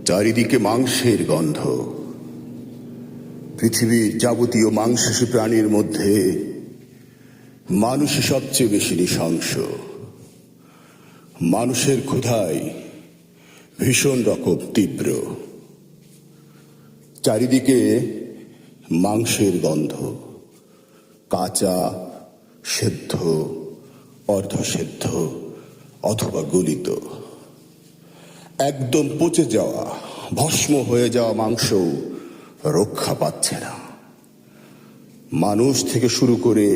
চারিদিকে মাংসের গন্ধ। পৃথিবীর যাবতীয় মাংসাশী প্রাণীর মধ্যে মানুষই সবচেয়ে বেশি নৃশংস। মানুষের ক্ষুধায় ভীষণ রকম তীব্র। চারিদিকে মাংসের গন্ধ, কাঁচা, সেদ্ধ, অর্ধসেদ্ধ অথবা গলিত। একদম পচে যাওয়া, ভস্ম হয়ে যাওয়া মাংস রক্ষা পাচ্ছে না। মানুষ থেকে শুরু করে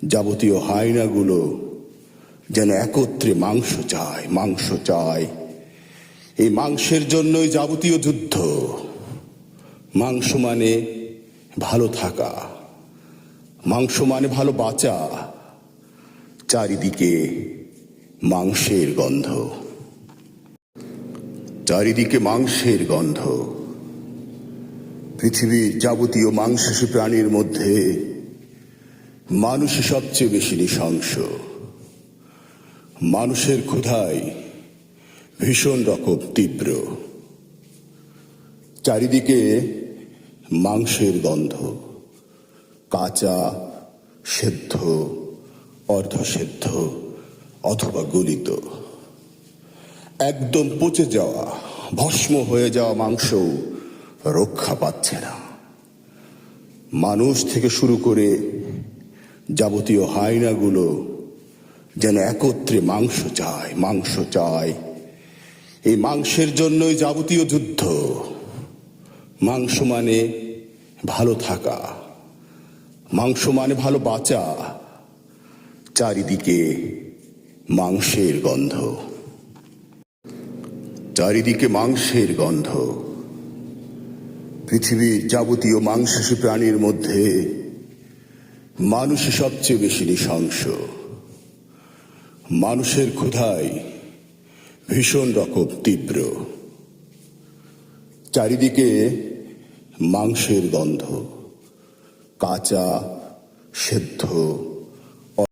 যাবতীয় হায়নাগুলো যেন একত্রে মাংস চায়, মাংস চায়। এই মাংসের জন্যই যাবতীয় যুদ্ধ। মাংস মানে ভালো থাকা, মাংস মানে ভালো বাঁচা। চারিদিকে মাংসের গন্ধ, চারিদিকে মাংসের গন্ধ। পৃথিবীর যাবতীয় মাংসাশী প্রাণীর মধ্যে মানুষই সবচেয়ে বেশি নৃশংস। মানুষের ক্ষুধায় ভীষণ রকম তীব্র। চারিদিকে মাংসের গন্ধ, কাঁচা, সেদ্ধ, অর্ধসেদ্ধ অথবা গলিত। একদম পচে যাওয়া, ভস্ম হয়ে যাওয়া মাংস রক্ষা পাচ্ছে না। মানুষ থেকে শুরু করে যাবতীয় হায়নাগুলো যেন একত্রে মাংস চায়, মাংস চায়। এই মাংসের জন্যই যাবতীয় যুদ্ধ। মাংস মানে ভালো থাকা, মাংস মানে ভালো বাঁচা। চারিদিকে মাংসের গন্ধ, চারিদিকে মাংসের গন্ধ। পৃথিবীর যাবতীয় মাংসাশী প্রাণীর মধ্যে মানুষই সবচেয়ে বেশি নৃশংস। মানুষের ক্ষুধায় ভীষণ রকম তীব্র। চারিদিকে মাংসের গন্ধ, কাঁচা, সেদ্ধ